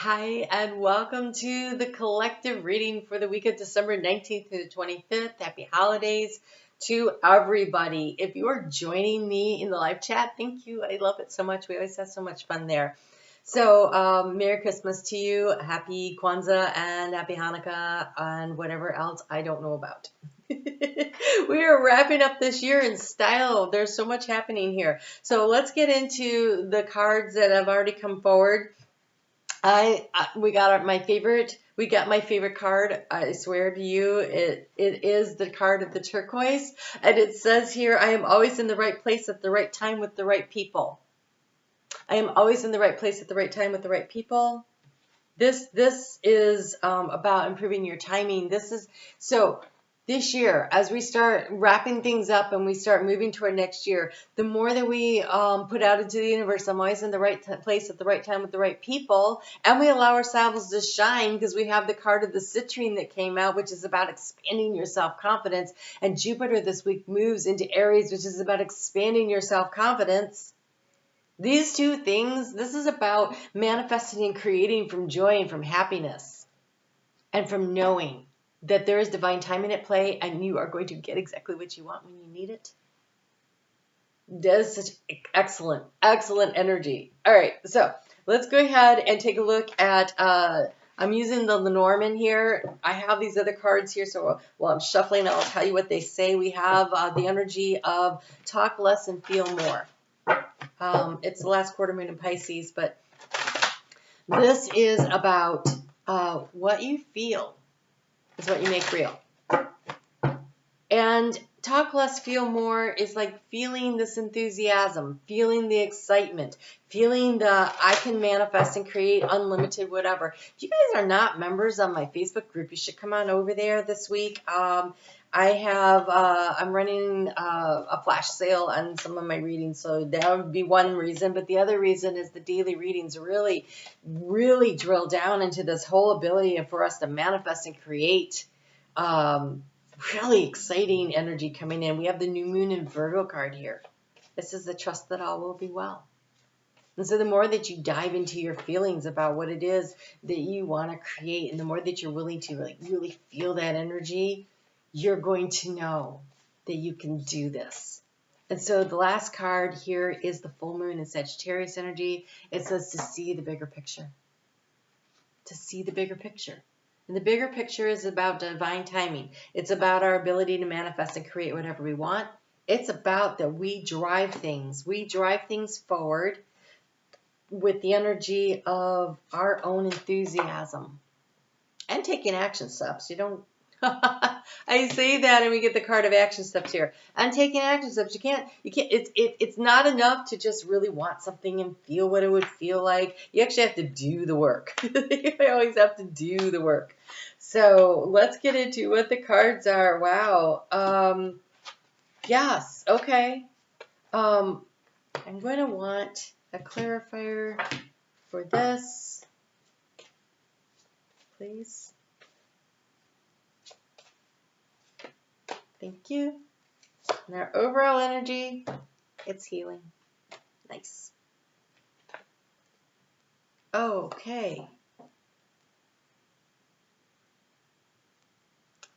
Hi, and welcome to the collective reading for the week of December 19th through the 25th. Happy holidays to everybody. If you are joining me in the live chat, thank you. I love it so much. We always have so much fun there. So, Merry Christmas to you, Happy Kwanzaa, and Happy Hanukkah, and whatever else I don't know about. We are wrapping up this year in style. There's so much happening here. So let's get into the cards that have already come forward. We got my favorite card. I swear to you, it is the card of the turquoise, and it says here, I am always in the right place at the right time with the right people. I am always in the right place at the right time with the right people. This is about improving your timing. This year, as we start wrapping things up and we start moving toward next year, the more that we put out into the universe, I'm always in the right place at the right time with the right people, and we allow ourselves to shine because we have the card of the citrine that came out, which is about expanding your self-confidence, and Jupiter this week moves into Aries, which is about expanding your self-confidence. These two things, this is about manifesting and creating from joy and from happiness and from knowing that there is divine timing at play and you are going to get exactly what you want when you need it. That is such excellent energy. All right, so let's go ahead and take a look at, I'm using the Lenormand here. I have these other cards here, so while I'm shuffling, I'll tell you what they say. We have the energy of talk less and feel more. It's the last quarter moon in Pisces, but this is about what you feel is what you make real. And talk less, feel more is like feeling this enthusiasm, feeling the excitement, feeling the I can manifest and create unlimited whatever. If you guys are not members of my Facebook group, you should come on over there this week. I'm running a flash sale on some of my readings, so that would be one reason. But the other reason is the daily readings really, really drill down into this whole ability for us to manifest and create. Really exciting energy coming in. We have the new moon in Virgo card here. This is the trust that all will be well. And so the more that you dive into your feelings about what it is that you want to create, and the more that you're willing to really feel that energy, you're going to know that you can do this. And so the last card here is the full moon in Sagittarius energy. It says to see the bigger picture. To see the bigger picture. And the bigger picture is about divine timing. It's about our ability to manifest and create whatever we want. It's about that we drive things. We drive things forward with the energy of our own enthusiasm and taking action steps. You don't. I say that and we get the card of action steps here. And taking action steps, you can't, it's not enough to just really want something and feel what it would feel like. You actually have to do the work. You always have to do the work. So let's get into what the cards are. Wow. Yes. Okay. I'm going to want a clarifier for this, please. Thank you. And our overall energy, it's healing. Nice. Okay.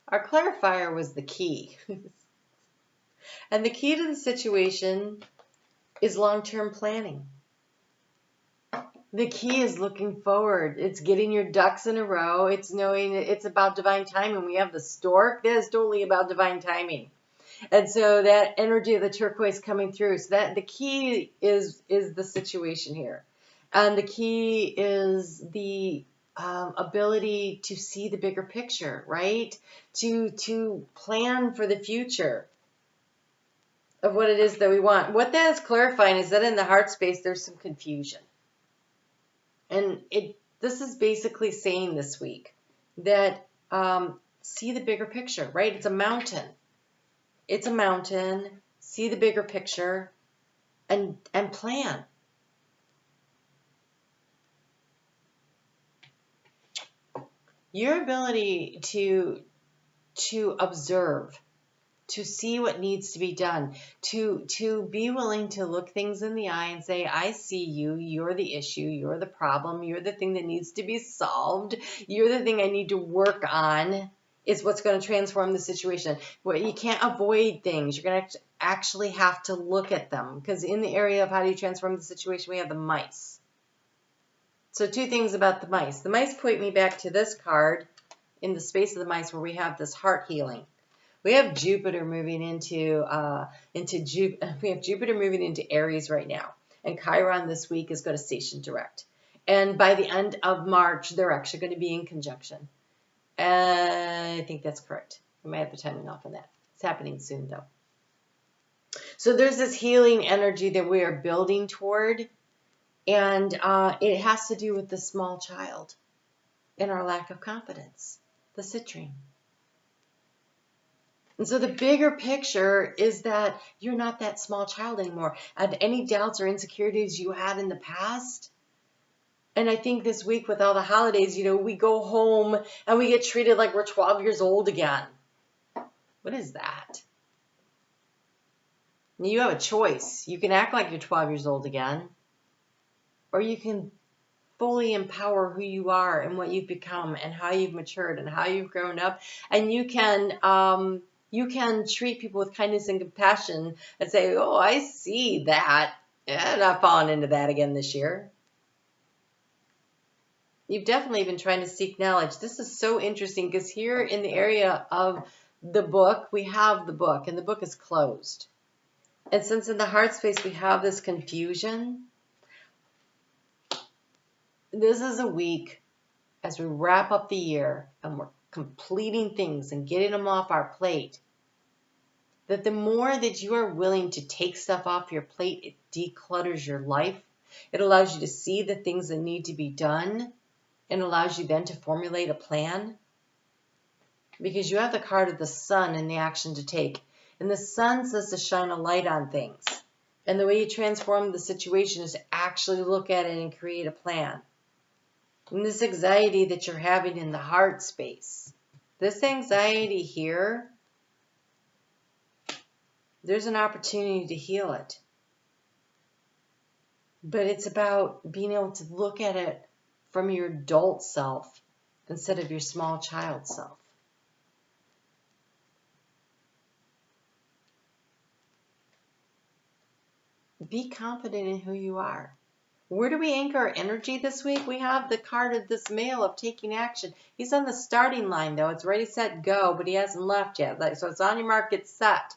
Our clarifier was the key. And the key to the situation is long-term planning. The key is looking forward. It's getting your ducks in a row. It's knowing it's about divine timing. We have the stork. That is totally about divine timing. And so that energy of the turquoise coming through. So that the key is the situation here. And the key is the ability to see the bigger picture, right? To plan for the future of what it is that we want. What that is clarifying is that in the heart space, there's some confusion. And this is basically saying this week that see the bigger picture, right? It's a mountain. It's a mountain. See the bigger picture and plan. Your ability to observe to see what needs to be done, to be willing to look things in the eye and say, I see you, you're the issue, you're the problem, you're the thing that needs to be solved, you're the thing I need to work on, is what's going to transform the situation. Well, you can't avoid things. You're going to actually have to look at them, because in the area of how do you transform the situation, we have the mice. So two things about the mice. The mice point me back to this card in the space of the mice where we have this heart healing. We have Jupiter moving into Jupiter moving into Aries right now, and Chiron this week is going to station direct. And by the end of March, they're actually going to be in conjunction. I think that's correct. We might have the timing off on that. It's happening soon, though. So there's this healing energy that we are building toward, and it has to do with the small child and our lack of confidence, the citrine. And so the bigger picture is that you're not that small child anymore. And any doubts or insecurities you had in the past, and I think this week with all the holidays, we go home and we get treated like we're 12 years old again. What is that? You have a choice. You can act like you're 12 years old again, or you can fully empower who you are and what you've become and how you've matured and how you've grown up. And you can treat people with kindness and compassion and say, oh, I see that. I'm not falling into that again this year. You've definitely been trying to seek knowledge. This is so interesting because here in the area of the book, we have the book, and the book is closed. And since in the heart space we have this confusion, this is a week as we wrap up the year and we're completing things and getting them off our plate, that the more that you are willing to take stuff off your plate, it declutters your life. It allows you to see the things that need to be done, and allows you then to formulate a plan, because you have the card of the sun and the action to take. And the sun says to shine a light on things. And the way you transform the situation is to actually look at it and create a plan. And this anxiety that you're having in the heart space, this anxiety here, there's an opportunity to heal it. But it's about being able to look at it from your adult self instead of your small child self. Be confident in who you are. Where do we anchor our energy this week? We have the card of this male of taking action. He's on the starting line, though. It's ready, set, go, but he hasn't left yet. So it's on your mark, get set.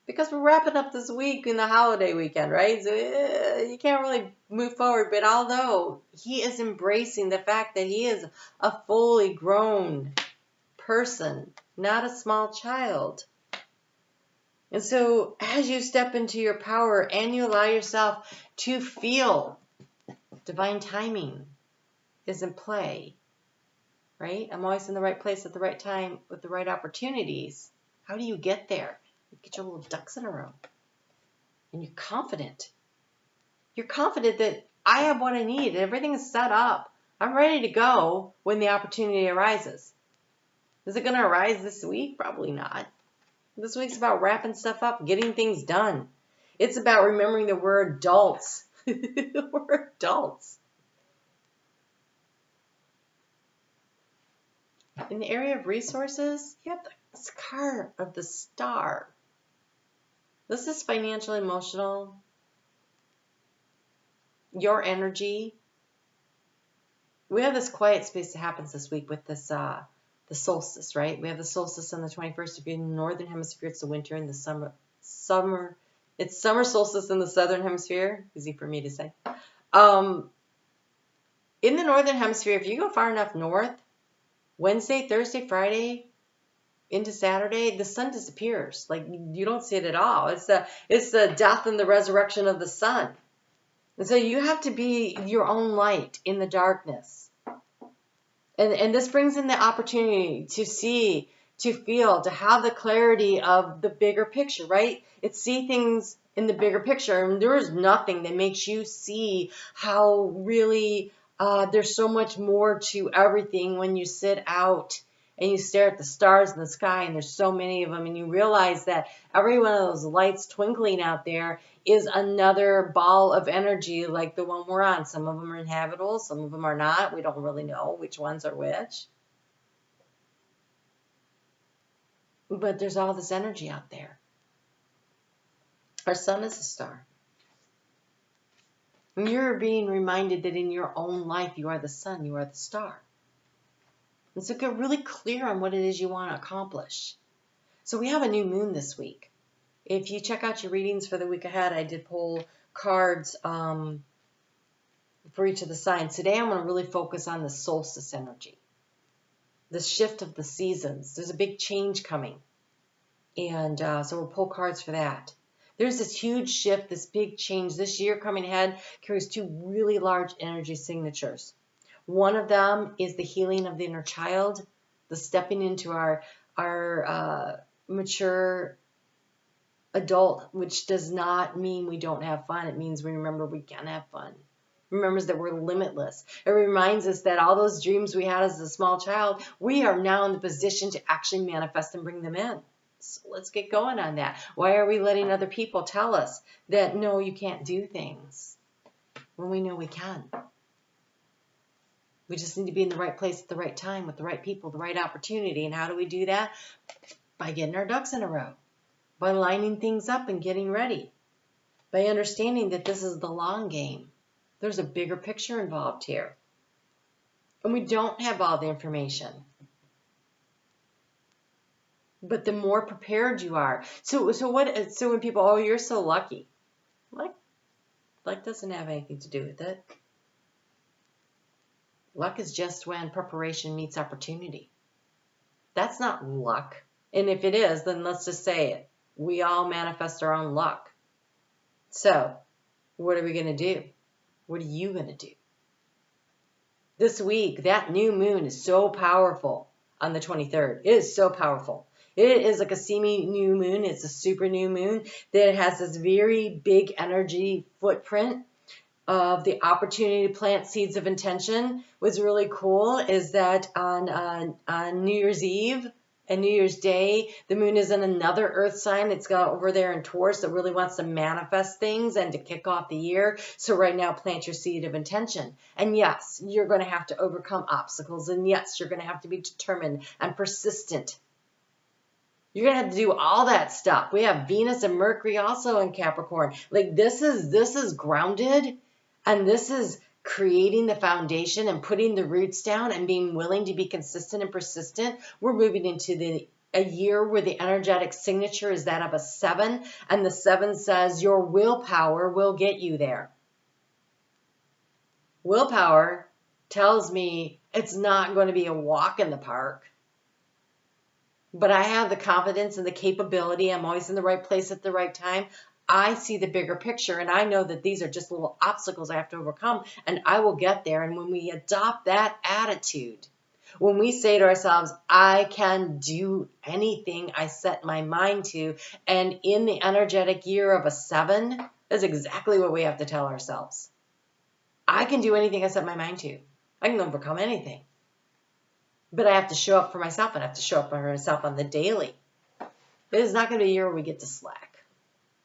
Because we're wrapping up this week in the holiday weekend, right? So you can't really move forward. But although he is embracing the fact that he is a fully grown person, not a small child. And so as you step into your power and you allow yourself to feel divine timing is in play, right? I'm always in the right place at the right time with the right opportunities. How do you get there? You get your little ducks in a row. And you're confident. You're confident that I have what I need. Everything is set up. I'm ready to go when the opportunity arises. Is it going to arise this week? Probably not. This week's about wrapping stuff up, getting things done. It's about remembering that we're adults. We're adults. In the area of resources, you have the card of the star. This is financial, emotional, your energy. We have this quiet space that happens this week with this the solstice, right? We have the solstice on the 21st. If you're in the northern hemisphere, it's the winter, and the summer. It's summer solstice in the southern hemisphere. Easy for me to say. In the northern hemisphere, if you go far enough north, Wednesday, Thursday, Friday, into Saturday, the sun disappears. Like, you don't see it at all. It's the death and the resurrection of the sun. And so you have to be your own light in the darkness. And this brings in the opportunity to see, to feel, to have the clarity of the bigger picture, right? It's see things in the bigger picture. And there is nothing that makes you see how really there's so much more to everything when you sit out and you stare at the stars in the sky, and there's so many of them, and you realize that every one of those lights twinkling out there is another ball of energy like the one we're on. Some of them are inhabitable, some of them are not. We don't really know which ones are which. But there's all this energy out there. Our sun is a star. And you're being reminded that in your own life, you are the sun, you are the star. And so get really clear on what it is you want to accomplish. So we have a new moon this week. If you check out your readings for the week ahead, I did pull cards for each of the signs. Today I'm going to really focus on the solstice energy, the shift of the seasons. There's a big change coming. And so we'll pull cards for that. There's this huge shift, this big change. This year coming ahead carries two really large energy signatures. One of them is the healing of the inner child, the stepping into our mature adult, which does not mean we don't have fun. It means we remember we can have fun. It remembers that we're limitless. It reminds us that all those dreams we had as a small child, we are now in the position to actually manifest and bring them in. So let's get going on that. Why are we letting other people tell us that, no, you can't do things when we know we can? We just need to be in the right place at the right time with the right people, the right opportunity. And how do we do that? By getting our ducks in a row, by lining things up and getting ready, by understanding that this is the long game. There's a bigger picture involved here. And we don't have all the information. But the more prepared you are. So when people, oh, you're so lucky. Luck doesn't have anything to do with it. Luck is just when preparation meets opportunity. That's not luck. And if it is, then let's just say it. We all manifest our own luck. So, what are we going to do? What are you going to do? This week, that new moon is so powerful on the 23rd. It is so powerful. It is like a semi-new moon. It's a super new moon that has this very big energy footprint of the opportunity to plant seeds of intention. What's really cool is that on New Year's Eve and New Year's Day, the moon is in another earth sign. It's got over there in Taurus that really wants to manifest things and to kick off the year. So right now, plant your seed of intention. And yes, you're going to have to overcome obstacles. And yes, you're going to have to be determined and persistent. You're going to have to do all that stuff. We have Venus and Mercury also in Capricorn. Like this is grounded, and this is creating the foundation and putting the roots down and being willing to be consistent and persistent. We're moving into a year where the energetic signature is that of a 7, and the 7 says your willpower will get you there. Willpower tells me it's not going to be a walk in the park. But I have the confidence and the capability. I'm always in the right place at the right time. I see the bigger picture, and I know that these are just little obstacles I have to overcome, and I will get there. And when we adopt that attitude, when we say to ourselves, I can do anything I set my mind to, and in the energetic year of a 7, that's exactly what we have to tell ourselves. I can do anything I set my mind to. I can overcome anything. But I have to show up for myself, and I have to show up for myself on the daily. It is not going to be a year where we get to slack.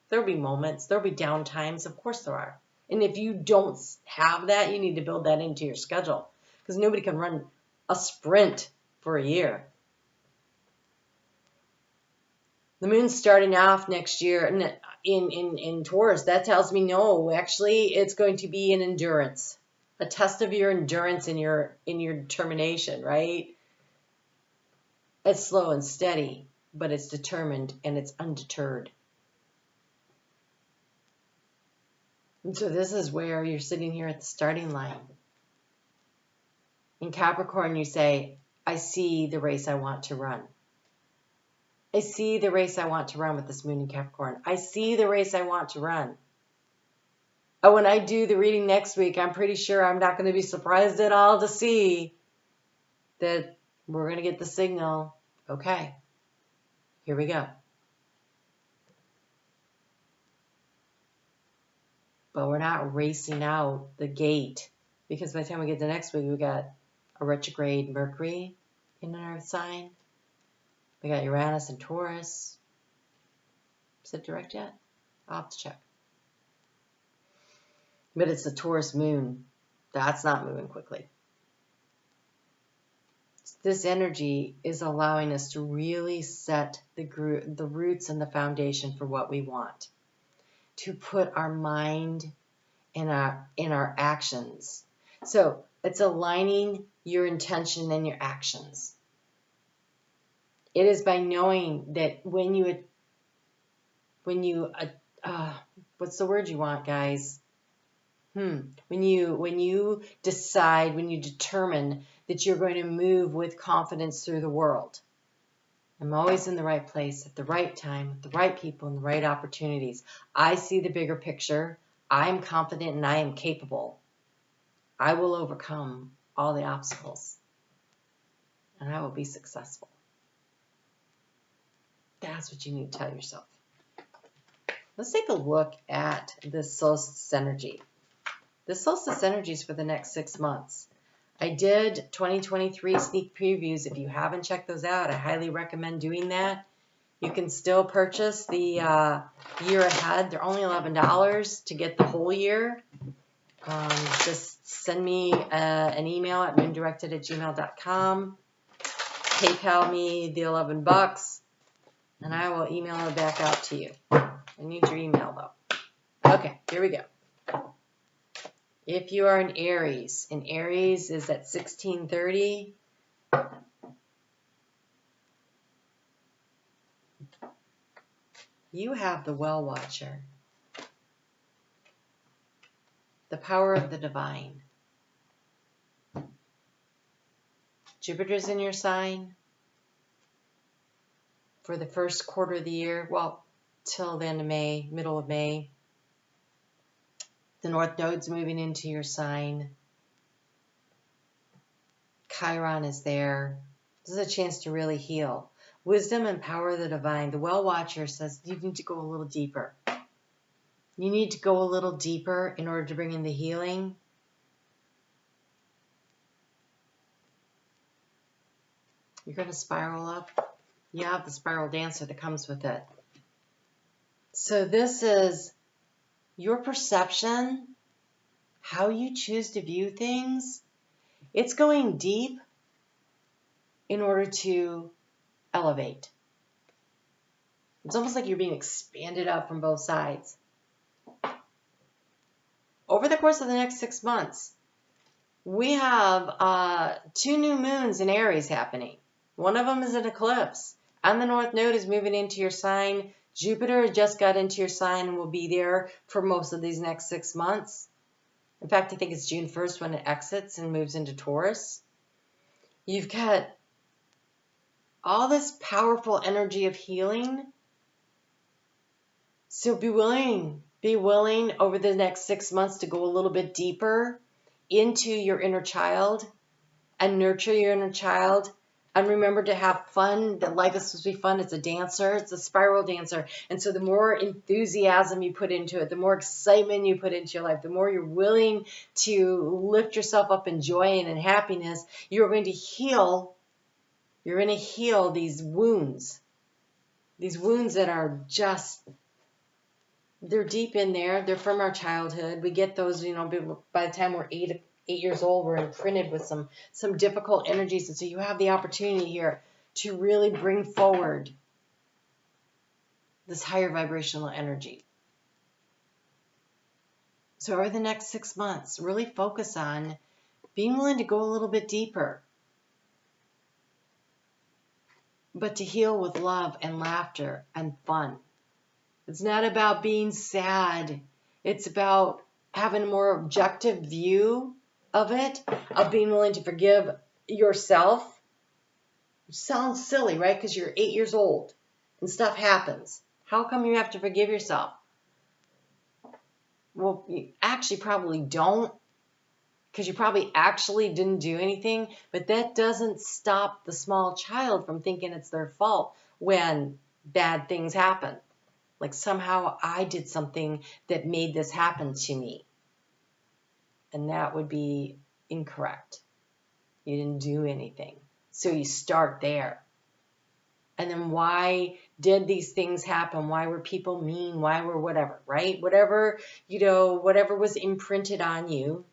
There will be moments. There will be down times. Of course there are. And if you don't have that, you need to build that into your schedule. Because nobody can run a sprint for a year. The moon's starting off next year in Taurus. That tells me, no, actually, it's going to be an endurance. A test of your endurance and your determination, right? It's slow and steady, but it's determined and it's undeterred. And so this is where you're sitting here at the starting line. In Capricorn, you say, I see the race I want to run. I see the race I want to run with this moon in Capricorn. I see the race I want to run. And when I do the reading next week, I'm pretty sure I'm not going to be surprised at all to see that we're going to get the signal. Okay, here we go. But we're not racing out the gate, because by the time we get to next week, we got a retrograde Mercury in an earth sign. We got Uranus and Taurus. Is it direct yet? I'll have to check. But it's the Taurus moon. That's not moving quickly. This energy is allowing us to really set the roots and the foundation for what we want. To put our mind in our actions. So it's aligning your intention and your actions. It is by knowing that when you what's the word you want, guys? When you decide, when you determine that you're going to move with confidence through the world. I'm always in the right place at the right time with the right people and the right opportunities. I see the bigger picture. I am confident and I am capable. I will overcome all the obstacles and I will be successful. That's what you need to tell yourself. Let's take a look at this solstice energy. The solstice energy is for the next 6 months. I did 2023 sneak previews. If you haven't checked those out, I highly recommend doing that. You can still purchase the year ahead. They're only $11 to get the whole year. Just send me an email at moondirected@gmail.com. PayPal me the $11, and I will email it back out to you. I need your email, though. Okay, here we go. If you are an Aries, and Aries is at 1630, you have the Well Watcher, the power of the divine. Jupiter's in your sign for the first quarter of the year, well, till the end of May, middle of May. The North Node's moving into your sign. Chiron is there. This is a chance to really heal. Wisdom and power of the divine. The Well Watcher says you need to go a little deeper. You need to go a little deeper in order to bring in the healing. You're going to spiral up. You have the spiral dancer that comes with it. So this is your perception, how you choose to view things. It's going deep in order to elevate. It's almost like you're being expanded up from both sides. Over the course of the next 6 months, we have 2 new moons in Aries happening. One of them is an eclipse, and the North Node is moving into your sign. Jupiter just got into your sign and will be there for most of these next 6 months. In fact, I think it's June 1st when it exits and moves into Taurus. You've got all this powerful energy of healing. So be willing over the next 6 months to go a little bit deeper into your inner child and nurture your inner child. And remember to have fun. That life is supposed to be fun. It's a dancer. It's a spiral dancer. And so the more enthusiasm you put into it, the more excitement you put into your life, the more you're willing to lift yourself up in joy and in happiness, you're going to heal. You're going to heal these wounds. These wounds that are just, they're deep in there. They're from our childhood. We get those, by the time we're 8 years old, we're imprinted with some difficult energies. And so you have the opportunity here to really bring forward this higher vibrational energy. So over the next 6 months, really focus on being willing to go a little bit deeper, but to heal with love and laughter and fun. It's not about being sad. It's about having a more objective view of it, of being willing to forgive yourself. It sounds silly, right? Because you're 8 years old and stuff happens. How come you have to forgive yourself? Well, you actually probably don't, because you probably actually didn't do anything, but that doesn't stop the small child from thinking it's their fault when bad things happen. Like somehow I did something that made this happen to me. And that would be incorrect. You didn't do anything. So you start there. And then why did these things happen? Why were people mean? Why were whatever, right? Whatever, whatever was imprinted on you.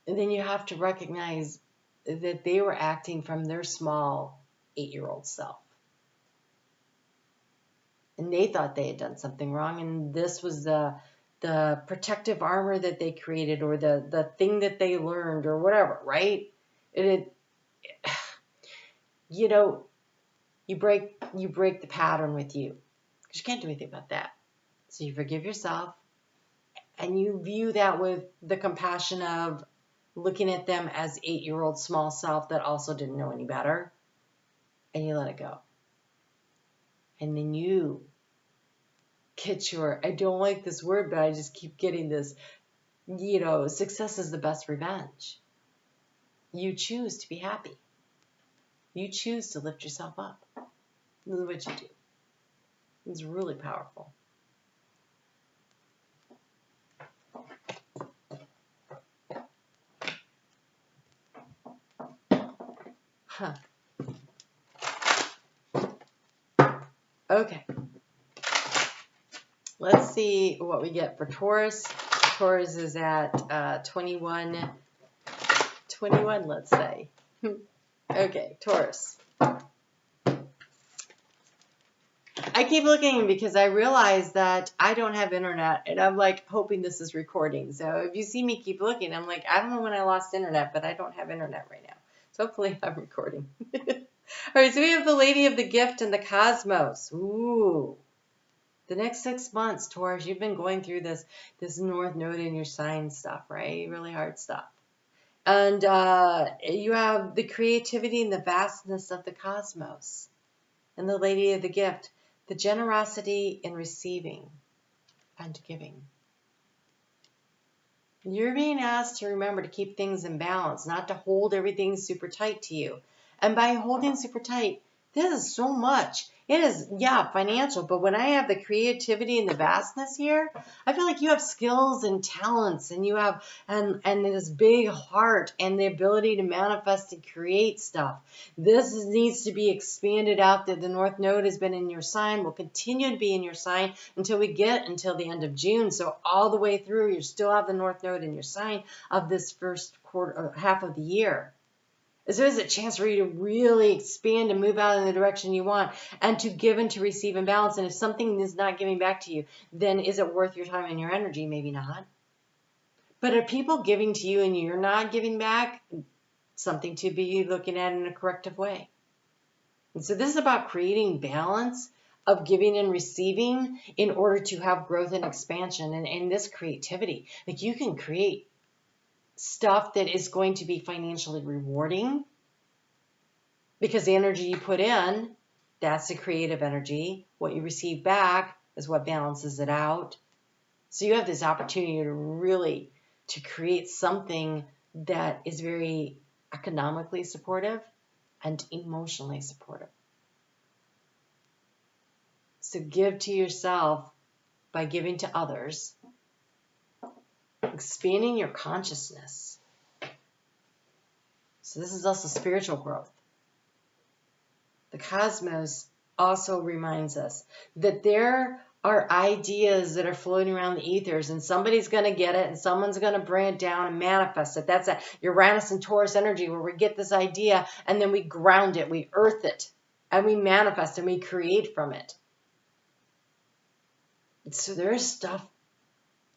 And then you have to recognize that they were acting from their small 8-year-old self. And they thought they had done something wrong. And this was the protective armor that they created, or the thing that they learned, or whatever, right? You break the pattern with you, because you can't do anything about that. So you forgive yourself, and you view that with the compassion of looking at them as 8-year-old small self that also didn't know any better, and you let it go. And then you get I don't like this word, but I just keep getting this, success is the best revenge. You choose to be happy. You choose to lift yourself up. This is what you do. It's really powerful. Huh. Okay. Let's see what we get for Taurus. Taurus is at 21, let's say. Okay, Taurus. I keep looking because I realize that I don't have internet, and I'm like hoping this is recording. So if you see me keep looking, I'm like, I don't know when I lost internet, but I don't have internet right now. So hopefully I'm recording. All right, so we have the Lady of the Gift and the Cosmos. Ooh. The next 6 months, Taurus, you've been going through this North Node in your sign stuff, right? Really hard stuff. And you have the creativity and the vastness of the cosmos. And the Lady of the Gift, the generosity in receiving and giving. You're being asked to remember to keep things in balance, not to hold everything super tight to you. And by holding super tight, this is so much. It is, financial, but when I have the creativity and the vastness here, I feel like you have skills and talents, and you have and this big heart and the ability to manifest and create stuff. This needs to be expanded out. That the North Node has been in your sign, will continue to be in your sign until the end of June. So all the way through, you still have the North Node in your sign of this first quarter, half of the year. So there's a chance for you to really expand and move out in the direction you want, and to give and to receive in balance. And if something is not giving back to you, then is it worth your time and your energy? Maybe not. But are people giving to you and you're not giving back? Something to be looking at in a corrective way. And so this is about creating balance of giving and receiving in order to have growth and expansion, and this creativity. Like, you can create stuff that is going to be financially rewarding, because the energy you put in, that's the creative energy. What you receive back is what balances it out. So you have this opportunity to create something that is very economically supportive and emotionally supportive. So give to yourself by giving to others, expanding your consciousness. So this is also spiritual growth. The cosmos also reminds us that there are ideas that are floating around the ethers, and somebody's going to get it, and someone's going to bring it down and manifest it. That's a Uranus and Taurus energy, where we get this idea and then we ground it, we earth it, and we manifest and we create from it. So there's stuff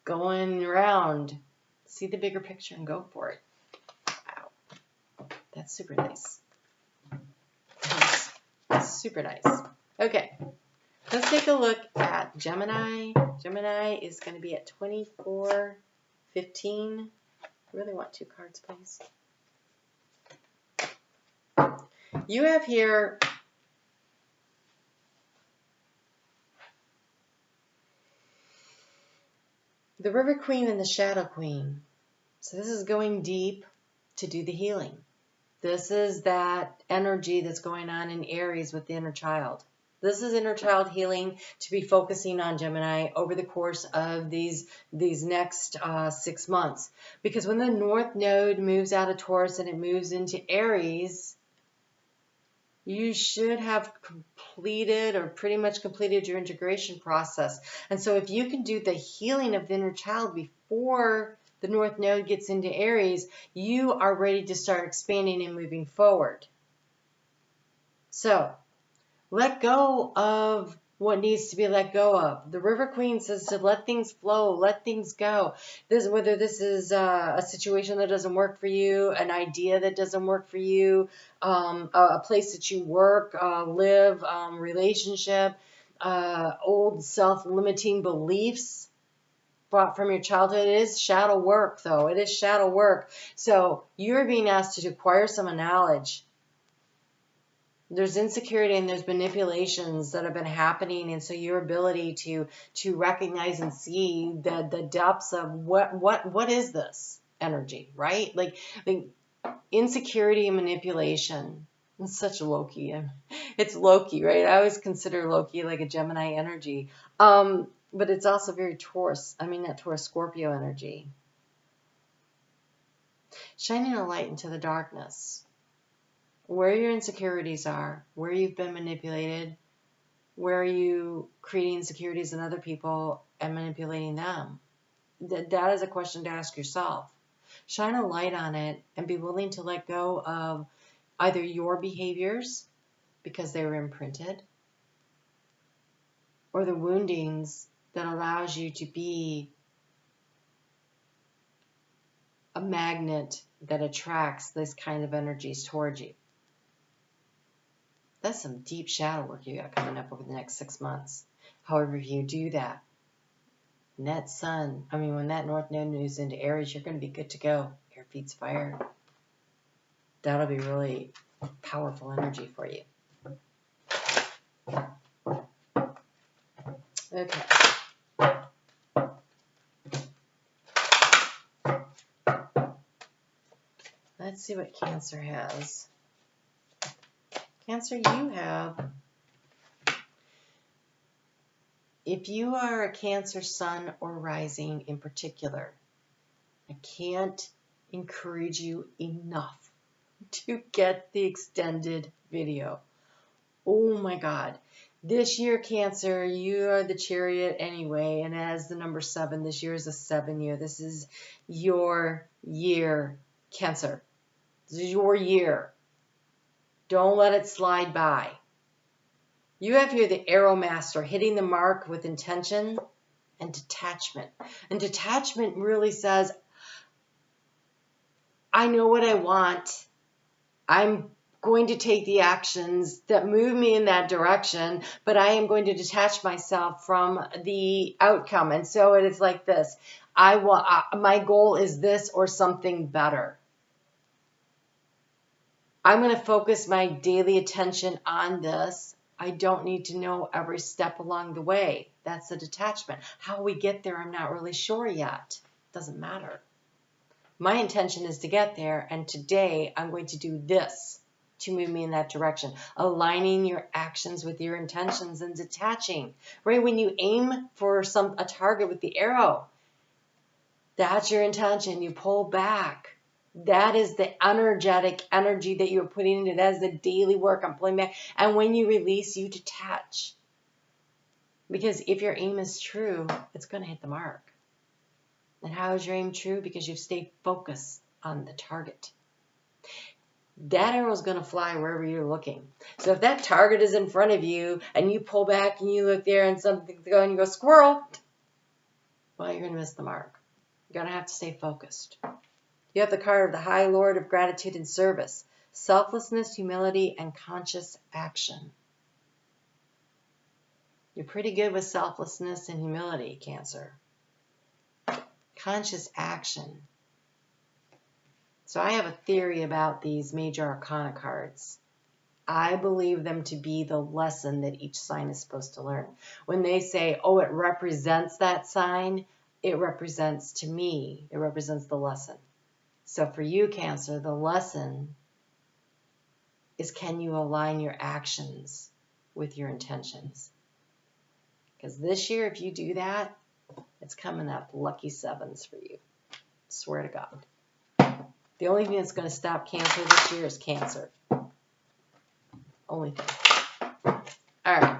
going around. See the bigger picture and go for it. Wow. That's super nice. That's super nice. Okay. Let's take a look at Gemini. Gemini is going to be at 24:15. I really want 2 cards, please. You have here the River Queen and the Shadow Queen. So this is going deep to do the healing. This is that energy that's going on in Aries with the inner child. This is inner child healing to be focusing on, Gemini, over the course of these next 6 months. Because when the North Node moves out of Taurus and it moves into Aries, you should have completed or pretty much completed your integration process. And so if you can do the healing of the inner child before the North Node gets into Aries, you are ready to start expanding and moving forward. So let go of what needs to be let go of. The River Queen says to let things flow, let things go. Whether this is a situation that doesn't work for you, an idea that doesn't work for you, a place that you work, live, relationship, old self-limiting beliefs brought from your childhood. It is shadow work, though. It is shadow work. So you're being asked to acquire some knowledge. There's insecurity and there's manipulations that have been happening, and so your ability to recognize and see the depths of what is this energy, right? Like insecurity and manipulation. It's such Loki. It's Loki, right? I always consider Loki like a Gemini energy, but it's also very Taurus. I mean that Taurus Scorpio energy. Shining a light into the darkness. Where your insecurities are, where you've been manipulated, where are you creating insecurities in other people and manipulating them? That is a question to ask yourself. Shine a light on it and be willing to let go of either your behaviors because they were imprinted, or the woundings that allows you to be a magnet that attracts this kind of energies towards you. That's some deep shadow work you got coming up over the next 6 months. However, if you do that, when that North Node moves into Aries, you're going to be good to go. Air feeds fire. That'll be really powerful energy for you. Okay. Let's see what Cancer has. Cancer, you have, if you are a Cancer sun or rising in particular, I can't encourage you enough to get the extended video. Oh my God. This year, Cancer, you are the Chariot anyway, and as the number 7, this year is a 7 year. This is your year, Cancer. This is your year. Don't let it slide by. You have here the Arrow Master, hitting the mark with intention and detachment. And detachment really says, I know what I want. I'm going to take the actions that move me in that direction, but I am going to detach myself from the outcome. And so it is like this. My goal is this or something better. I'm going to focus my daily attention on this. I don't need to know every step along the way. That's the detachment. How we get there, I'm not really sure yet. Doesn't matter. My intention is to get there, and today I'm going to do this to move me in that direction. Aligning your actions with your intentions and detaching. Right? When you aim for a target with the arrow, that's your intention. You pull back. That is the energetic energy that you're putting into it. That is the daily work. I'm pulling back. And when you release, you detach. Because if your aim is true, it's going to hit the mark. And how is your aim true? Because you've stayed focused on the target. That arrow is going to fly wherever you're looking. So if that target is in front of you and you pull back and you look there and something's going, you go, squirrel, well, you're going to miss the mark. You're going to have to stay focused. You have the card of the High Lord of Gratitude and Service, selflessness, humility, and conscious action. You're pretty good with selflessness and humility, Cancer. Conscious action. So I have a theory about these major arcana cards. I believe them to be the lesson that each sign is supposed to learn. When they say, oh, it represents that sign, it represents to me, it represents the lesson. So for you, Cancer, the lesson is, can you align your actions with your intentions. Because this year, if you do that, it's coming up lucky sevens for you. Swear to God. The only thing that's going to stop Cancer this year is Cancer. Only thing. All right.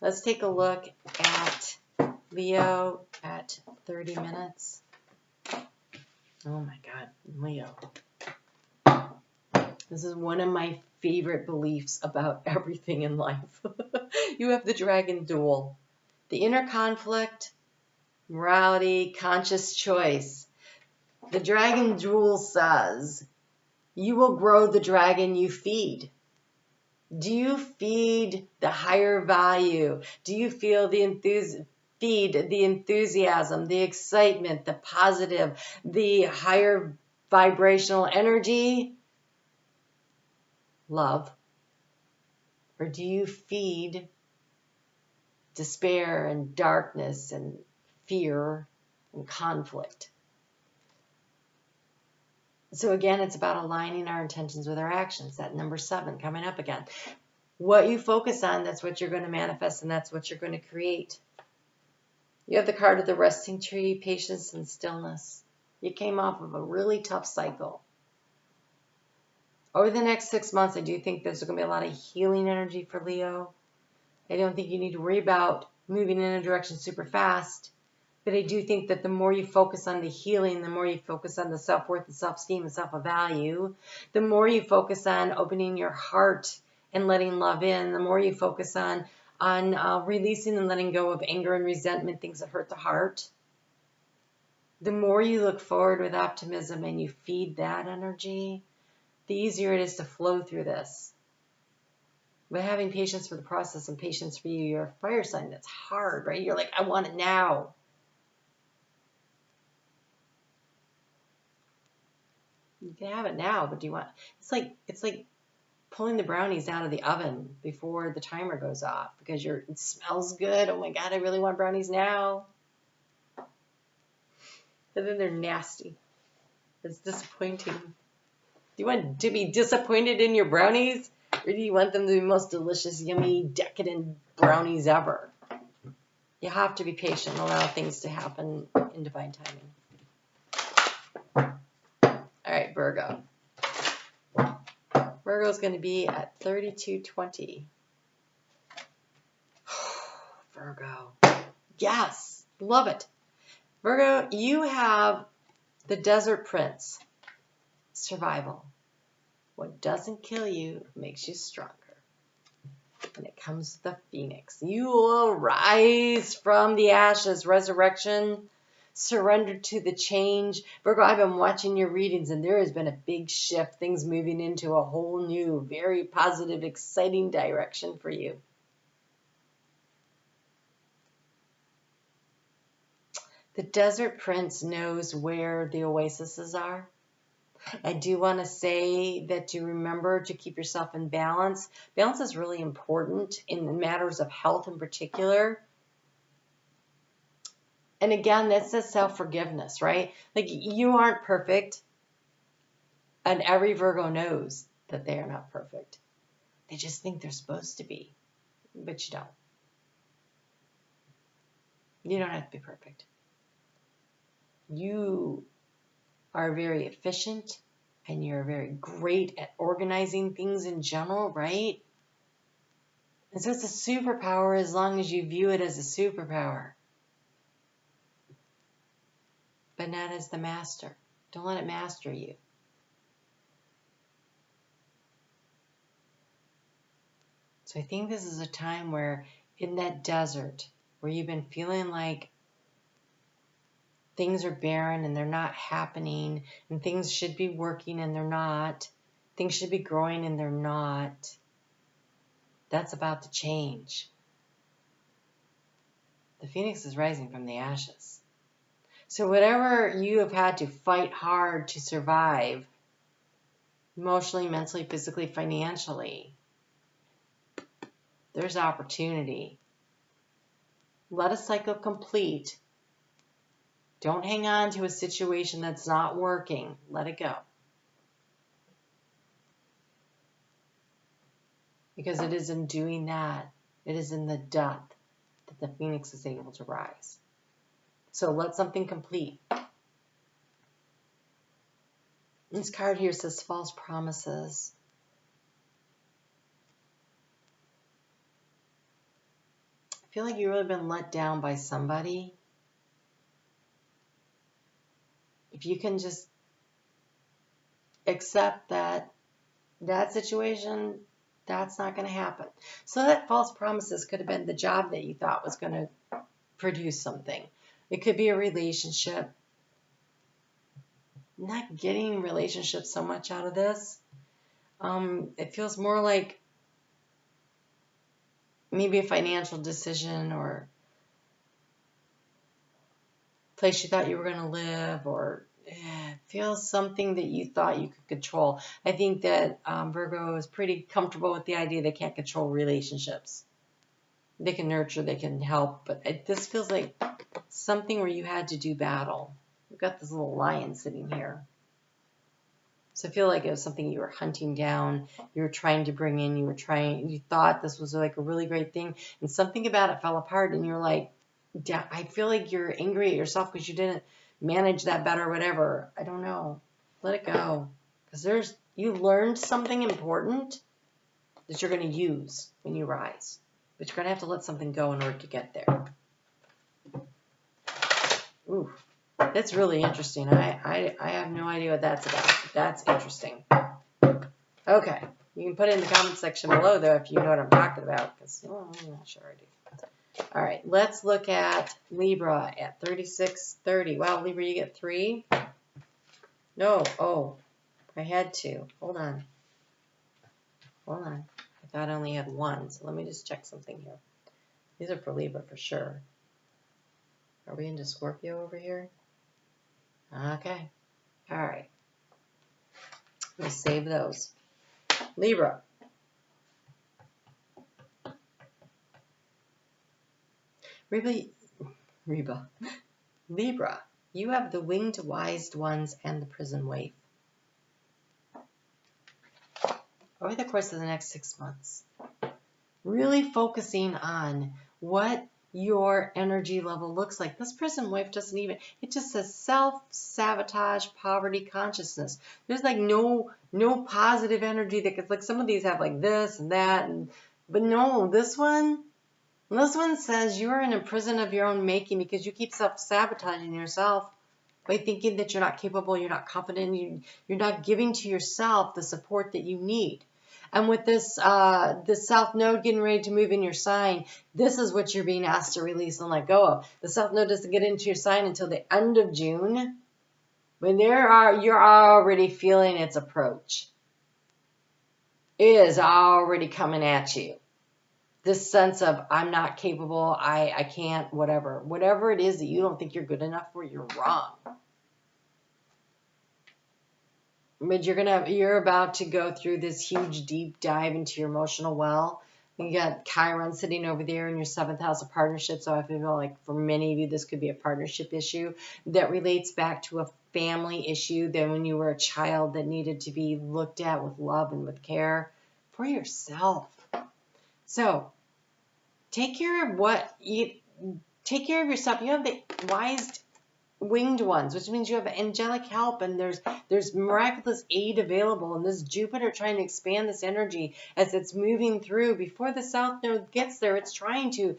Let's take a look at Leo at 30 minutes. Oh my God, Leo. This is one of my favorite beliefs about everything in life. You have the dragon duel. The inner conflict, morality, conscious choice. The dragon duel says, you will grow the dragon you feed. Do you feed the higher value? Do you feel the feed the enthusiasm, the excitement, the positive, the higher vibrational energy? Love? Or do you feed despair and darkness and fear and conflict? So again, it's about aligning our intentions with our actions. That number 7 coming up again. What you focus on, that's what you're going to manifest, and that's what you're going to create. You have the card of the resting tree, patience and stillness. You came off of a really tough cycle. Over the next 6 months, I do think there's going to be a lot of healing energy for Leo. I don't think you need to worry about moving in a direction super fast. But I do think that the more you focus on the healing, the more you focus on the self-worth and self-esteem and self-value, the more you focus on opening your heart and letting love in, the more you focus on releasing and letting go of anger and resentment, things that hurt the heart, the more you look forward with optimism and you feed that energy, the easier it is to flow through this. But having patience for the process and patience for you, you're a fire sign. That's hard, right? You're like, I want it now. You can have it now, but do you want? It's like pulling the brownies out of the oven before the timer goes off because it smells good. Oh my God, I really want brownies now. But then they're nasty. It's disappointing. Do you want to be disappointed in your brownies, or do you want them to be the most delicious, yummy, decadent brownies ever? You have to be patient and allow things to happen in divine timing. All right, Virgo. Virgo is going to be at 3220. Virgo. Yes, love it. Virgo, you have the Desert Prince. Survival. What doesn't kill you makes you stronger. And it comes with the Phoenix. You will rise from the ashes. Resurrection. Surrender to the change. Virgo, I've been watching your readings and there has been a big shift. Things moving into a whole new, very positive, exciting direction for you. The Desert Prince knows where the oases are. I do want to say that you remember to keep yourself in balance. Balance is really important in matters of health in particular. And again, that's the self-forgiveness, right? Like, you aren't perfect. And every Virgo knows that they are not perfect. They just think they're supposed to be. But you don't. You don't have to be perfect. You are very efficient and you're very great at organizing things in general, right? And so it's a superpower as long as you view it as a superpower. But not as the master. Don't let it master you. So I think this is a time where in that desert, where you've been feeling like things are barren and they're not happening, and things should be working and they're not, things should be growing and they're not, that's about to change. The Phoenix is rising from the ashes. So whatever you have had to fight hard to survive, emotionally, mentally, physically, financially, there's opportunity. Let a cycle complete. Don't hang on to a situation that's not working. Let it go. Because it is in doing that It is in the death that the phoenix is able to rise. So let something complete. This card here says false promises. I feel like you've really been let down by somebody. If you can just accept that situation, that's not going to happen. So that false promises could have been the job that you thought was going to produce something. It could be a relationship. I'm not getting relationships so much out of this. It feels more like maybe a financial decision or place you thought you were going to live, or feels something that you thought you could control. I think that Virgo is pretty comfortable with the idea they can't control relationships. They can nurture, they can help, but this feels like something where you had to do battle. We've got this little lion sitting here. So I feel like it was something you were hunting down, you were trying to bring in, you thought this was like a really great thing, and something about it fell apart, and you're like, I feel like you're angry at yourself because you didn't manage that better or whatever. I don't know. Let it go. Because you learned something important that you're going to use when you rise. But you're going to have to let something go in order to get there. Ooh, that's really interesting. I have no idea what that's about. But that's interesting. Okay. You can put it in the comment section below, though, if you know what I'm talking about. Because I'm not sure I do. All right, let's look at Libra at 3630. Wow, Libra, you get 3? No, oh, I had 2. Hold on. I thought I only had 1, so let me just check something here. These are for Libra for sure. Are we into Scorpio over here? Okay, all right. We'll save those. Libra. Libra, you have the winged wise ones and the prison waif. Over the course of the next 6 months, really focusing on what your energy level looks like. This prison waif doesn't even, it just says self-sabotage, poverty, consciousness. There's like no positive energy that gets, like some of these have like this and that, but no, this one says you're in a prison of your own making because you keep self-sabotaging yourself by thinking that you're not capable, you're not confident, you're not giving to yourself the support that you need. And with this South Node getting ready to move in your sign, this is what you're being asked to release and let go of. The South Node doesn't get into your sign until the end of June, when you're already feeling its approach. It is already coming at you. This sense of I'm not capable, I can't, whatever it is that you don't think you're good enough for, you're wrong. But you're about to go through this huge deep dive into your emotional well. You got Chiron sitting over there in your 7th house of partnership. So I feel like for many of you, this could be a partnership issue that relates back to a family issue that when you were a child that needed to be looked at with love and with care for yourself. So take care of yourself. You have the wise winged ones, which means you have angelic help, and there's miraculous aid available, and this Jupiter trying to expand this energy as it's moving through. Before the South Node gets there, it's trying to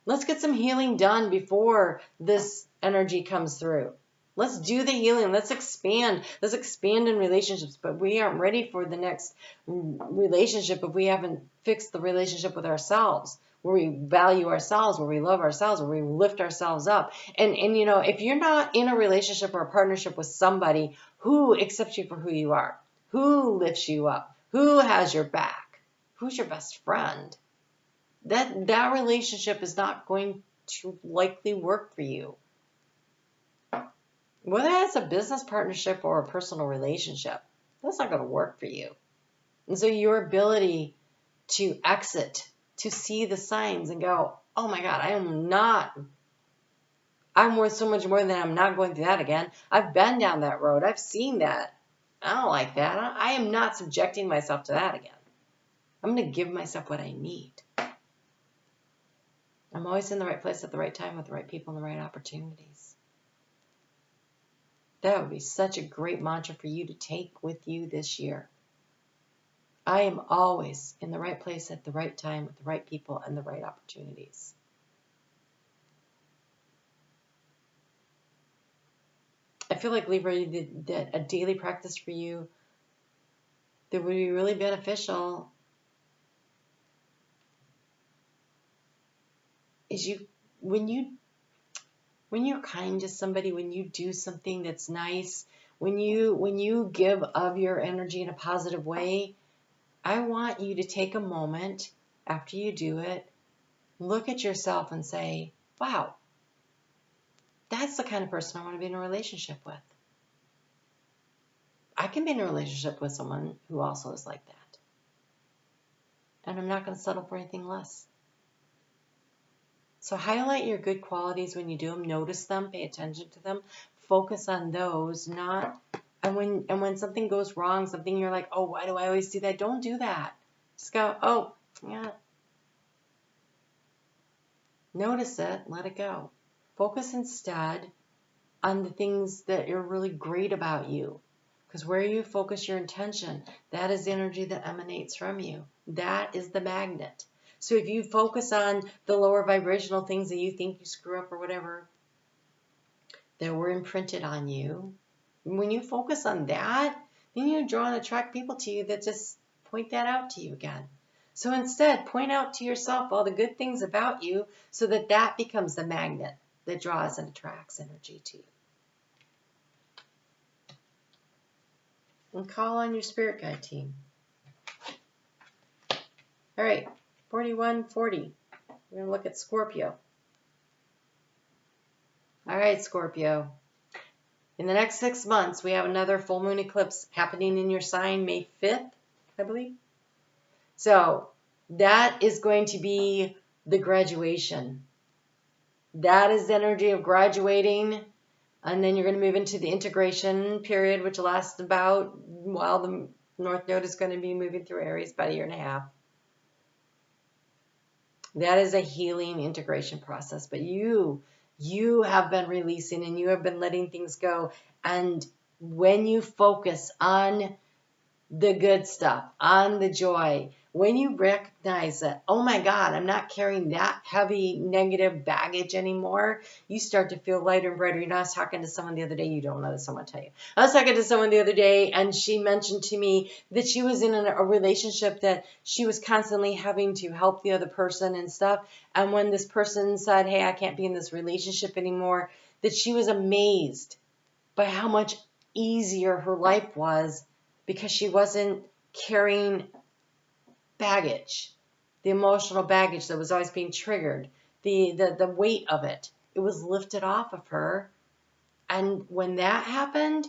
let's get some healing done before this energy comes through. Let's do the healing. Let's expand in relationships, but we aren't ready for the next relationship if we haven't fixed the relationship with ourselves, where we value ourselves, where we love ourselves, where we lift ourselves up. And if you're not in a relationship or a partnership with somebody who accepts you for who you are, who lifts you up, who has your back, who's your best friend, that relationship is not going to likely work for you. Whether that's a business partnership or a personal relationship, that's not going to work for you. And so your ability to exit, to see the signs and go, oh my God, I'm worth so much more than I'm not going through that again. I've been down that road. I've seen that. I don't like that. I am not subjecting myself to that again. I'm going to give myself what I need. I'm always in the right place at the right time with the right people and the right opportunities. That would be such a great mantra for you to take with you this year. I am always in the right place at the right time with the right people and the right opportunities. I feel like, Libra, that a daily practice for you that would be really beneficial is when you're kind to somebody, when you do something that's nice, when you give of your energy in a positive way, I want you to take a moment after you do it, look at yourself and say, wow, that's the kind of person I want to be in a relationship with. I can be in a relationship with someone who also is like that. And I'm not going to settle for anything less. So highlight your good qualities when you do them. Notice them. Pay attention to them. Focus on those. And when something goes wrong, something you're like, oh, why do I always do that? Don't do that. Just go, oh, yeah. Notice it. Let it go. Focus instead on the things that are really great about you. Because where you focus your intention, that is the energy that emanates from you. That is the magnet. So if you focus on the lower vibrational things that you think you screw up or whatever that were imprinted on you, when you focus on that, then you draw and attract people to you that just point that out to you again. So instead, point out to yourself all the good things about you so that that becomes the magnet that draws and attracts energy to you. And call on your spirit guide team. All right, 4140. We're going to look at Scorpio. All right, Scorpio. In the next 6 months, we have another full moon eclipse happening in your sign May 5th, I believe. So that is going to be the graduation. That is the energy of graduating. And then you're going to move into the integration period, which lasts about, while the North Node is going to be moving through Aries, about a year and a half. That is a healing integration process. But you have been releasing and you have been letting things go. And when you focus on the good stuff, on the joy, when you recognize that, oh my God, I'm not carrying that heavy negative baggage anymore, you start to feel lighter and brighter. You know, I was talking to someone the other day, you don't know this, someone tell you. I was talking to someone the other day and she mentioned to me that she was in a relationship that she was constantly having to help the other person and stuff. And when this person said, hey, I can't be in this relationship anymore, that she was amazed by how much easier her life was because she wasn't carrying baggage, the emotional baggage that was always being triggered, the weight of it. It was lifted off of her. And when that happened,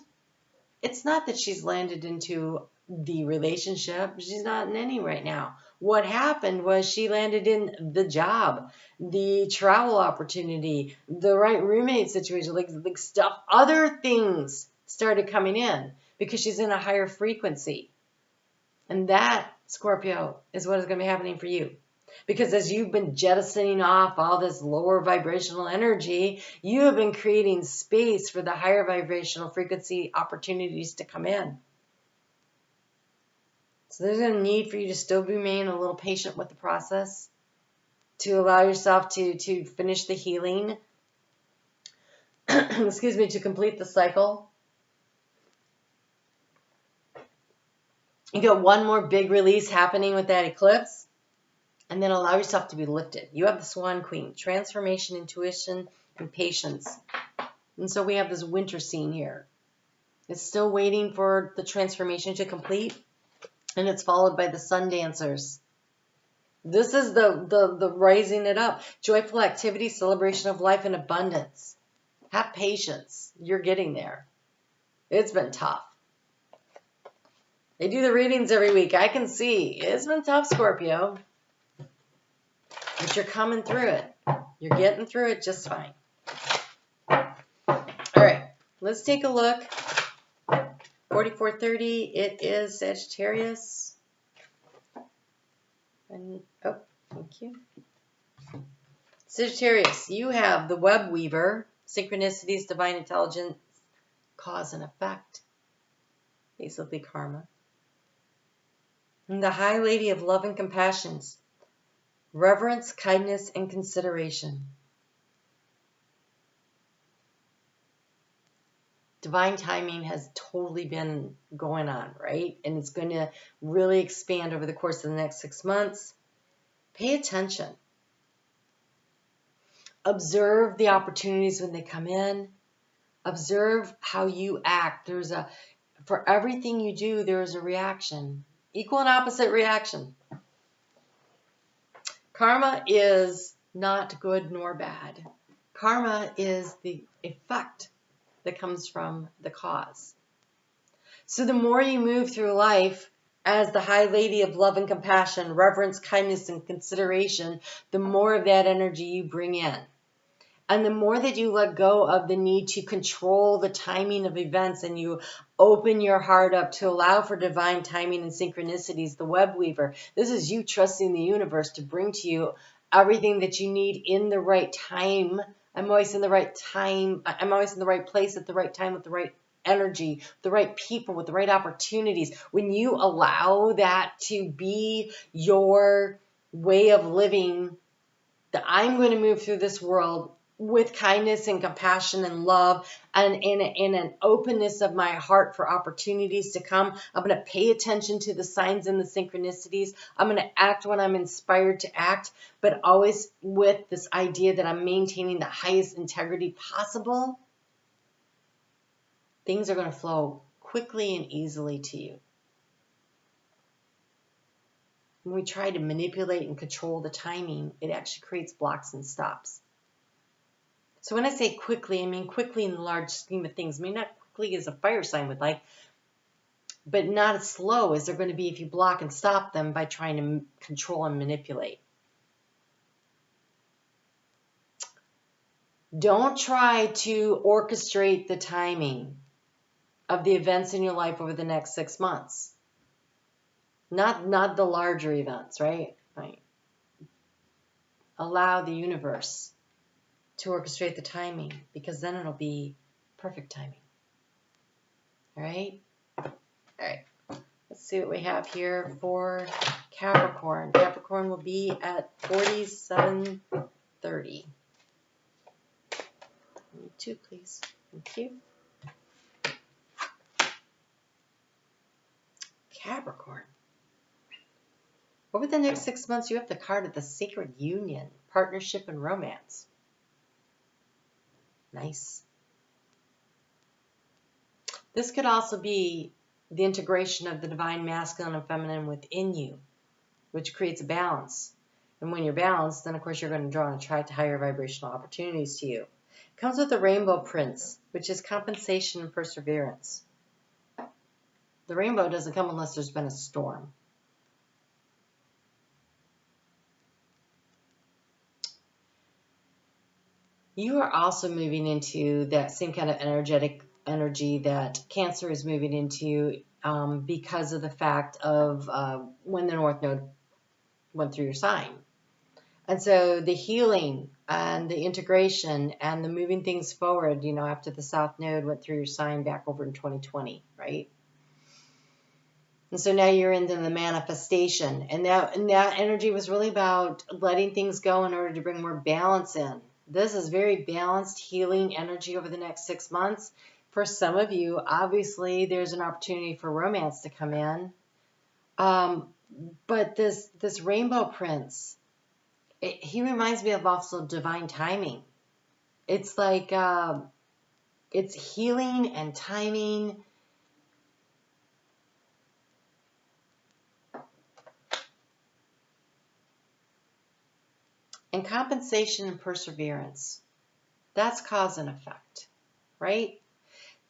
it's not that she's landed into the relationship. She's not in any right now. What happened was she landed in the job, the travel opportunity, the right roommate situation, like stuff, other things started coming in because she's in a higher frequency. And that, Scorpio, is what is going to be happening for you. Because as you've been jettisoning off all this lower vibrational energy, you have been creating space for the higher vibrational frequency opportunities to come in. So there's a need for you to still remain a little patient with the process, to allow yourself to finish the healing, excuse me, to complete the cycle. You got one more big release happening with that eclipse, and then allow yourself to be lifted. You have the Swan Queen, transformation, intuition, and patience. And so we have this winter scene here. It's still waiting for the transformation to complete, and it's followed by the Sun Dancers. This is the rising it up. Joyful activity, celebration of life, and abundance. Have patience. You're getting there. It's been tough. They do the readings every week. I can see. It's been tough, Scorpio. But you're coming through it. You're getting through it just fine. All right. Let's take a look. 4430. It is Sagittarius. And, oh, thank you. Sagittarius, you have the web weaver, synchronicities, divine intelligence, cause and effect, basically karma. And the high lady of love and compassions, reverence, kindness, and consideration. Divine timing has totally been going on, right? And it's going to really expand over the course of the next 6 months. Pay attention. Observe the opportunities when they come in. Observe how you act. For everything you do, there is a reaction. Equal and opposite reaction. Karma is not good nor bad. Karma is the effect that comes from the cause. So the more you move through life as the high lady of love and compassion, reverence, kindness, and consideration, the more of that energy you bring in. And the more that you let go of the need to control the timing of events and you open your heart up to allow for divine timing and synchronicities, the web weaver, this is you trusting the universe to bring to you everything that you need in the right time. I'm always in the right time. I'm always in the right place at the right time with the right energy, the right people, with the right opportunities. When you allow that to be your way of living, that I'm going to move through this world with kindness and compassion and love and in an openness of my heart for opportunities to come. I'm going to pay attention to the signs and the synchronicities. I'm going to act when I'm inspired to act, but always with this idea that I'm maintaining the highest integrity possible. Things are going to flow quickly and easily to you. When we try to manipulate and control the timing, it actually creates blocks and stops. So when I say quickly, I mean quickly in the large scheme of things. I mean, not quickly as a fire sign would like, but not as slow as they're going to be if you block and stop them by trying to control and manipulate. Don't try to orchestrate the timing of the events in your life over the next 6 months. Not the larger events, right? Right. Allow the universe to orchestrate the timing, because then it'll be perfect timing. All right? All right. Let's see what we have here for Capricorn. Capricorn will be at 4730. Need 2, please. Thank you. Capricorn. Over the next 6 months, you have the card of the Sacred Union, partnership and romance. Nice. This could also be the integration of the divine masculine and feminine within you, which creates a balance. And when you're balanced, then of course you're going to draw and attract higher vibrational opportunities to you. It comes with the Rainbow Prince, which is compensation and perseverance. The rainbow doesn't come unless there's been a storm. You are also moving into that same kind of energetic energy that Cancer is moving into because of the fact of when the North Node went through your sign. And so the healing and the integration and the moving things forward, you know, after the South Node went through your sign back over in 2020, right? And so now you're into the manifestation. And that energy was really about letting things go in order to bring more balance in. This is very balanced, healing energy over the next 6 months. For some of you, obviously, there's an opportunity for romance to come in. But this Rainbow Prince, he reminds me of also divine timing. It's like it's healing and timing. And compensation and perseverance. That's cause and effect, right?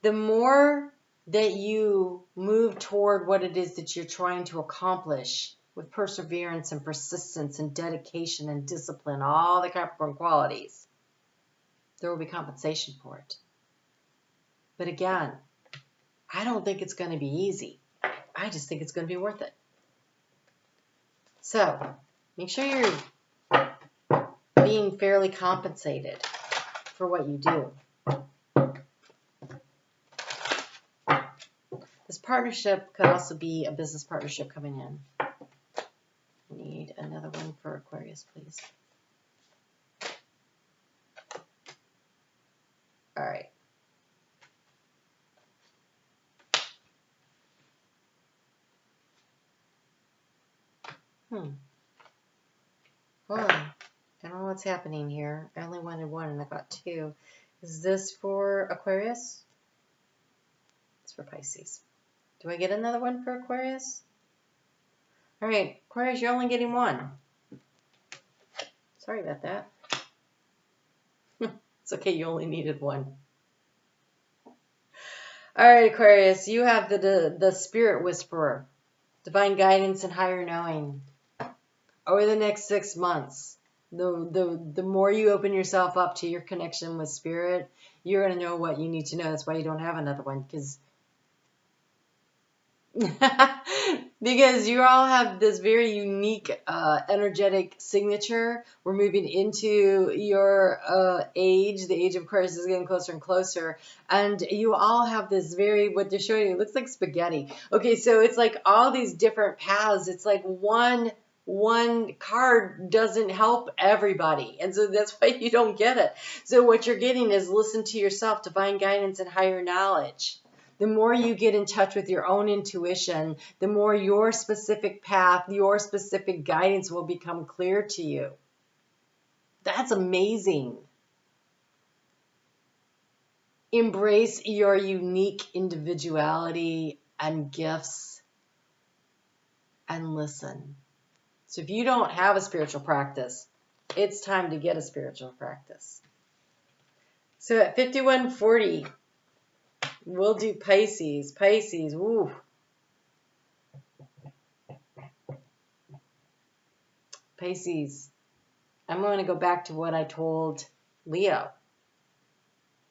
The more that you move toward what it is that you're trying to accomplish with perseverance and persistence and dedication and discipline, all the Capricorn qualities, there will be compensation for it. But again, I don't think it's going to be easy. I just think it's going to be worth it. So, Make sure you're being fairly compensated for what you do. This partnership could also be a business partnership coming in. I need another one for Aquarius, please. All right. Hold on. I don't know what's happening here. I only wanted one and I got two. Is this for Aquarius? It's for Pisces. Do I get another one for Aquarius? All right, Aquarius, you're only getting one. Sorry about that. It's okay, you only needed one. All right, Aquarius, you have the Spirit Whisperer, divine guidance and higher knowing. Over the next 6 months, the more you open yourself up to your connection with Spirit, you're going to know what you need to know. That's why you don't have another one, because you all have this very unique energetic signature. We're moving into your age. The age of Aquarius is getting closer and closer. And you all have this what they're showing you, it looks like spaghetti. Okay, so it's like all these different paths. It's like one card doesn't help everybody. And so that's why you don't get it. So what you're getting is listen to yourself, divine guidance and higher knowledge. The more you get in touch with your own intuition, the more your specific path, your specific guidance will become clear to you. That's amazing. Embrace your unique individuality and gifts and listen. So if you don't have a spiritual practice, it's time to get a spiritual practice. So at 5140, we'll do Pisces. Pisces, woo. Pisces, I'm going to go back to what I told Leo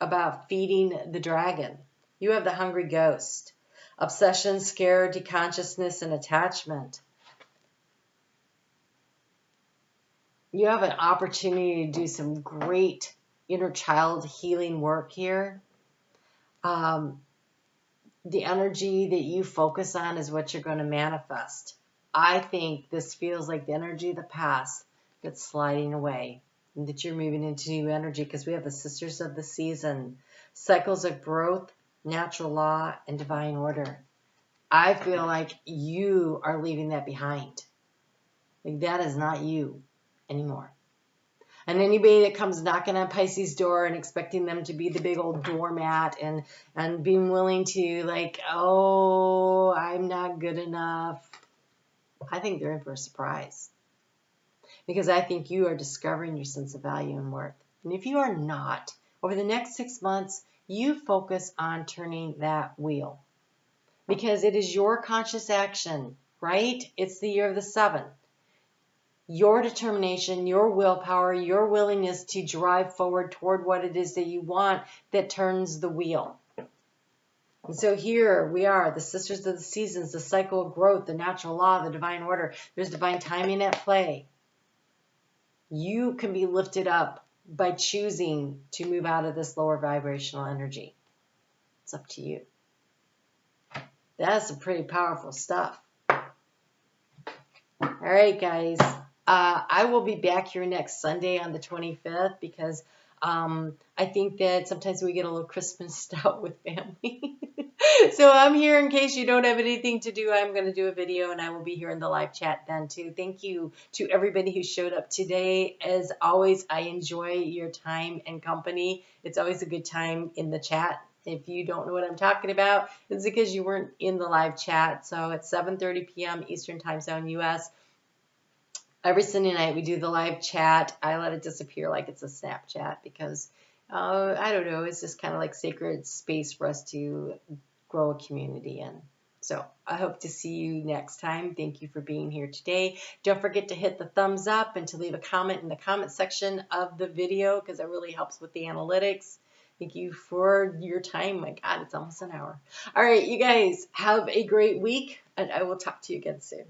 about feeding the dragon. You have the hungry ghost. Obsession, scare, deconsciousness, and attachment. You have an opportunity to do some great inner child healing work here. The energy that you focus on is what you're going to manifest. I think this feels like the energy of the past that's sliding away, and that you're moving into new energy, because we have the Sisters of the Season, cycles of growth, natural law, and divine order. I feel like you are leaving that behind. Like that is not you anymore. And anybody that comes knocking on Pisces' door and expecting them to be the big old doormat and being willing to like, oh, I'm not good enough, I think they're in for a surprise. Because I think you are discovering your sense of value and worth. And if you are not, over the next 6 months, you focus on turning that wheel. Because it is your conscious action, right? It's the year of the 7. Your determination, your willpower, your willingness to drive forward toward what it is that you want that turns the wheel. And so here we are, the Sisters of the Seasons, the cycle of growth, the natural law, the divine order. There's divine timing at play. You can be lifted up by choosing to move out of this lower vibrational energy. It's up to you. That's some pretty powerful stuff. All right, guys. I will be back here next Sunday on the 25th because I think that sometimes we get a little Christmased out with family. So I'm here in case you don't have anything to do. I'm going to do a video and I will be here in the live chat then too. Thank you to everybody who showed up today. As always, I enjoy your time and company. It's always a good time in the chat. If you don't know what I'm talking about, it's because you weren't in the live chat. So it's 7:30 p.m. Eastern Time Zone, US. Every Sunday night we do the live chat. I let it disappear like it's a Snapchat because, I don't know, it's just kind of like sacred space for us to grow a community in. So I hope to see you next time. Thank you for being here today. Don't forget to hit the thumbs up and to leave a comment in the comment section of the video because that really helps with the analytics. Thank you for your time. My God, it's almost an hour. All right, you guys have a great week and I will talk to you again soon.